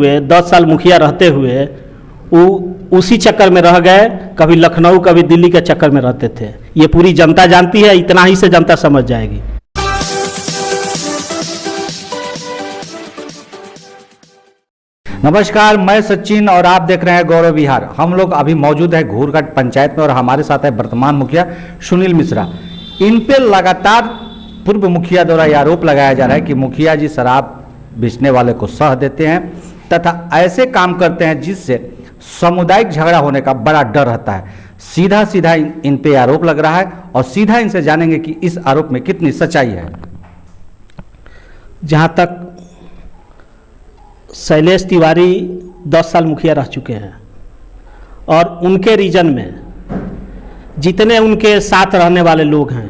हुए 10 साल मुखिया रहते हुए वो उसी चक्कर में रह गए, कभी लखनऊ कभी दिल्ली के चक्कर में रहते थे। ये पूरी जनता जानती है, इतना ही से जनता समझ जाएगी। नमस्कार, मैं सचिन और आप देख रहे हैं गौरव विहार। हम लोग अभी मौजूद है घूरघाट पंचायत में और हमारे साथ है वर्तमान मुखिया सुनील मिश्रा। इन पे लगातार पूर्व मुखिया द्वारा यह आरोप लगाया जा रहा है कि मुखिया जी शराब बेचने वाले को सह देते हैं तथा ऐसे काम करते हैं जिससे सामुदायिक झगड़ा होने का बड़ा डर रहता है। सीधा सीधा इन पे आरोप लग रहा है और सीधा इनसे जानेंगे कि इस आरोप में कितनी सच्चाई है। जहाँ तक शैलेश तिवारी 10 साल मुखिया रह चुके हैं और उनके रीजन में जितने उनके साथ रहने वाले लोग हैं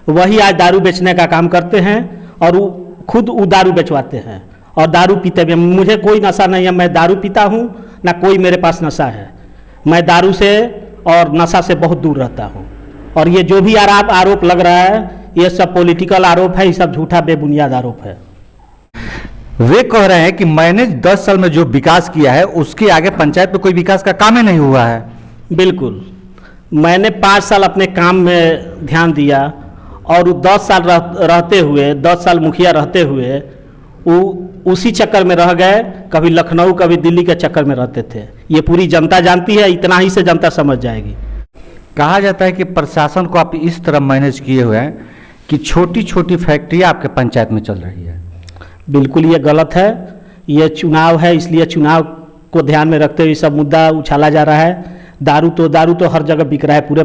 वही आज दारू बेचने का काम करते हैं और वो खुद वो दारू बेचवाते हैं और दारू पीते भी। मुझे कोई नशा नहीं है, मैं दारू पीता हूँ ना कोई मेरे पास नशा है। मैं दारू से और नशा से बहुत दूर रहता हूँ। और ये जो भी आरोप लग रहा है ये सब पॉलिटिकल आरोप है, ये सब झूठा बेबुनियाद आरोप है। वे कह रहे हैं कि मैंने 10 साल में जो विकास किया है उसके आगे पंचायत में कोई विकास का काम ही नहीं हुआ है। बिल्कुल, मैंने 5 साल अपने काम में ध्यान दिया और 10 साल रहते हुए 10 साल मुखिया रहते हुए वो उसी चक्कर में रह गए, कभी लखनऊ कभी दिल्ली के चक्कर में रहते थे। ये पूरी जनता जानती है, इतना ही से जनता समझ जाएगी। कहा जाता है कि प्रशासन को आप इस तरह मैनेज किए हुए हैं कि छोटी छोटी फैक्ट्रियाँ आपके पंचायत में चल रही है। बिल्कुल ये गलत है। ये चुनाव है, इसलिए चुनाव को ध्यान में रखते हुए सब मुद्दा उछाला जा रहा है। दारू तो हर जगह बिक रहा है, पूरे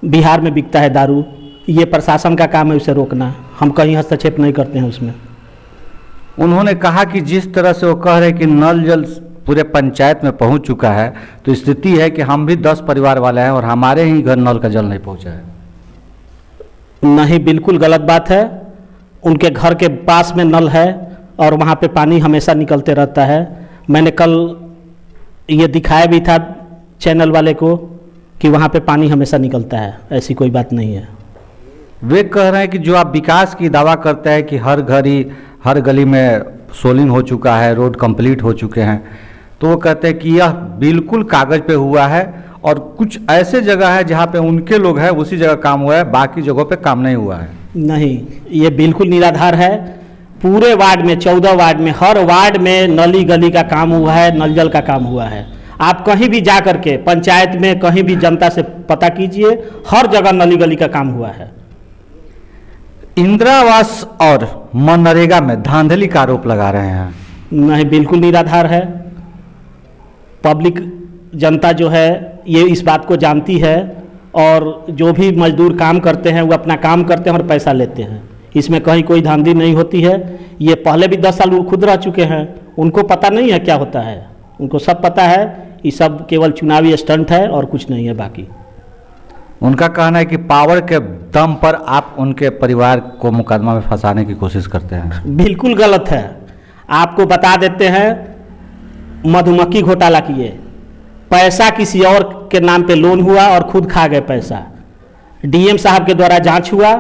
बिहार में बिकता है दारू। ये प्रशासन का काम है उसे रोकना, हम कहीं हस्तक्षेप नहीं करते हैं उसमें। उन्होंने कहा कि जिस तरह से वो कह रहे हैं कि नल जल पूरे पंचायत में पहुंच चुका है, तो स्थिति है कि हम भी 10 परिवार वाले हैं और हमारे ही घर नल का जल नहीं पहुंचा है। नहीं, बिल्कुल गलत बात है। उनके घर के पास में नल है और वहाँ पे पानी हमेशा निकलते रहता है। मैंने कल ये दिखाया भी था चैनल वाले को कि वहाँ पे पानी हमेशा निकलता है, ऐसी कोई बात नहीं है। वे कह रहे हैं कि जो आप विकास की दावा करते हैं कि हर गली में सोलिंग हो चुका है, रोड कंप्लीट हो चुके हैं, तो वो कहते हैं कि यह बिल्कुल कागज़ पे हुआ है और कुछ ऐसे जगह है जहाँ पे उनके लोग हैं उसी जगह काम हुआ है, बाकी जगहों पे काम नहीं हुआ है। नहीं, ये बिल्कुल निराधार है। पूरे वार्ड में 14 वार्ड में हर वार्ड में नली गली का काम हुआ है, नल जल का काम हुआ है। आप कहीं भी जा करके पंचायत में कहीं भी जनता से पता कीजिए, हर जगह नली गली का काम हुआ है। इंदिरा आवास और मनरेगा में धांधली का आरोप लगा रहे हैं। नहीं, बिल्कुल निराधार है। पब्लिक जनता जो है ये इस बात को जानती है और जो भी मजदूर काम करते हैं वो अपना काम करते हैं और पैसा लेते हैं। इसमें कहीं कोई धांधली नहीं होती है। ये पहले भी 10 साल वो खुद रह चुके हैं, उनको पता नहीं है क्या होता है। उनको सब पता है, ये सब केवल चुनावी स्टंट है और कुछ नहीं है। बाकी उनका कहना है कि पावर के दम पर आप उनके परिवार को मुकदमा में फंसाने की कोशिश करते हैं। बिल्कुल गलत है। आपको बता देते हैं, मधुमक्खी घोटाला किए, पैसा किसी और के नाम पे लोन हुआ और खुद खा गए पैसा। डीएम साहब के द्वारा जांच हुआ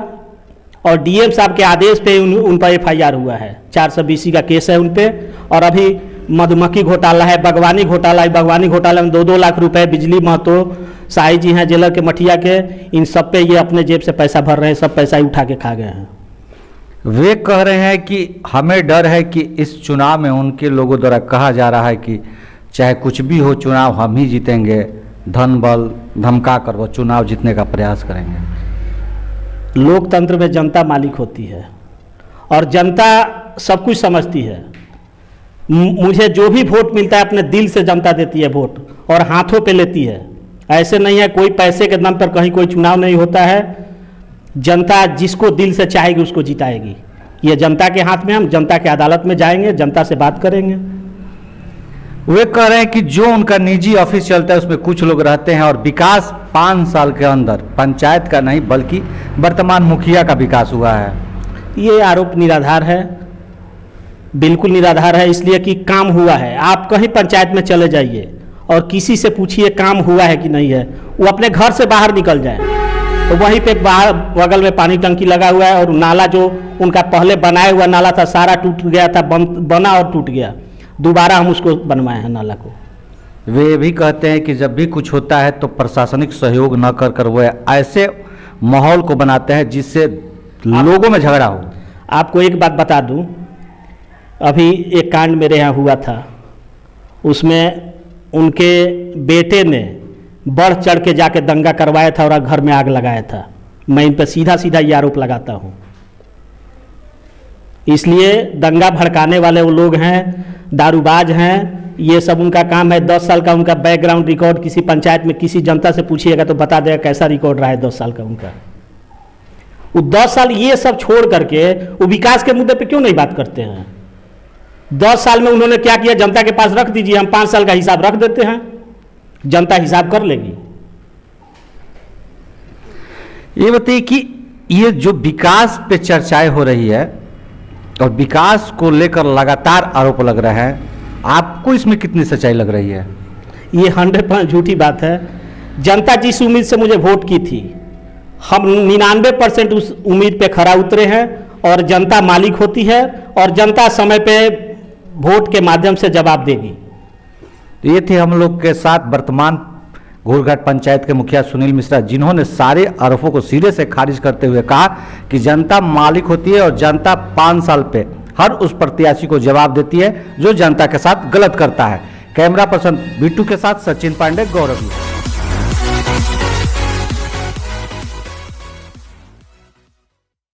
और डीएम साहब के आदेश पे उन पर FIR हुआ है। 420 का केस है उन पे। और अभी मधुमक्खी घोटाला है, बागवानी घोटाला है। बागवानी घोटाला में 2-2 लाख रुपए बिजली महतो शाही जी हैं जेलर के मठिया के, इन सब पे ये अपने जेब से पैसा भर रहे हैं, सब पैसा ही उठा के खा गए हैं। वे कह रहे हैं कि हमें डर है कि इस चुनाव में उनके लोगों द्वारा कहा जा रहा है कि चाहे कुछ भी हो चुनाव हम ही जीतेंगे, धन बल धमका कर वो चुनाव जीतने का प्रयास करेंगे। लोकतंत्र में जनता मालिक होती है और जनता सब कुछ समझती है। मुझे जो भी वोट मिलता है अपने दिल से जनता देती है वोट और हाथों पे लेती है। ऐसे नहीं है कोई पैसे के दम पर कहीं कोई चुनाव नहीं होता है। जनता जिसको दिल से चाहेगी उसको जिताएगी। ये जनता के हाथ में, हम जनता के अदालत में जाएंगे, जनता से बात करेंगे। वे कह रहे हैं कि जो उनका निजी ऑफिस चलता है उसमें कुछ लोग रहते हैं और विकास 5 साल के अंदर पंचायत का नहीं बल्कि वर्तमान मुखिया का विकास हुआ है। ये आरोप निराधार है, बिल्कुल निराधार है। इसलिए कि काम हुआ है। आप कहीं पंचायत में चले जाइए और किसी से पूछिए काम हुआ है कि नहीं है, वो अपने घर से बाहर निकल जाए तो वहीं पे बाहर बगल में पानी टंकी लगा हुआ है और नाला जो उनका पहले बनाया हुआ नाला था सारा टूट गया था, बना और टूट गया। दोबारा हम उसको बनवाए हैं नाला को। वे भी कहते हैं कि जब भी कुछ होता है तो प्रशासनिक सहयोग न कर कर वो ऐसे माहौल को बनाते हैं जिससे लोगों में झगड़ा हो। आपको एक बात बता दूं, अभी एक कांड मेरे यहाँ हुआ था, उसमें उनके बेटे ने बढ़ चढ़ के जाके दंगा करवाया था और घर में आग लगाया था। मैं इन पर सीधा सीधा ये आरोप लगाता हूँ। इसलिए दंगा भड़काने वाले वो लोग हैं, दारूबाज हैं, ये सब उनका काम है। 10 साल का उनका बैकग्राउंड रिकॉर्ड किसी पंचायत में किसी जनता से पूछिएगा तो बता देगा कैसा रिकॉर्ड रहा है 10 साल का उनका। वो 10 साल ये सब छोड़ करके वो विकास के मुद्दे पे क्यों नहीं बात करते हैं? 10 साल में उन्होंने क्या किया जनता के पास रख दीजिए, हम 5 साल का हिसाब रख देते हैं, जनता हिसाब कर लेगी। ये बताइए कि ये जो विकास पे चर्चाएं हो रही है और विकास को लेकर लगातार आरोप लग रहे हैं, आपको इसमें कितनी सच्चाई लग रही है? ये 100% झूठी बात है। जनता जिस उम्मीद से मुझे वोट की थी, हम 99% उस उम्मीद पे खरा उतरे हैं और जनता मालिक होती है और जनता समय पे वोट के माध्यम से जवाब देगी। तो ये थे हम लोग के साथ वर्तमान घोरघाट पंचायत के मुखिया सुनील मिश्रा, जिन्होंने सारे आरोपों को सिरे से खारिज करते हुए कहा कि जनता मालिक होती है और जनता 5 साल पे हर उस प्रत्याशी को जवाब देती है जो जनता के साथ गलत करता है। कैमरा पर्सन बिट्टू के साथ सचिन पांडे, गौरव।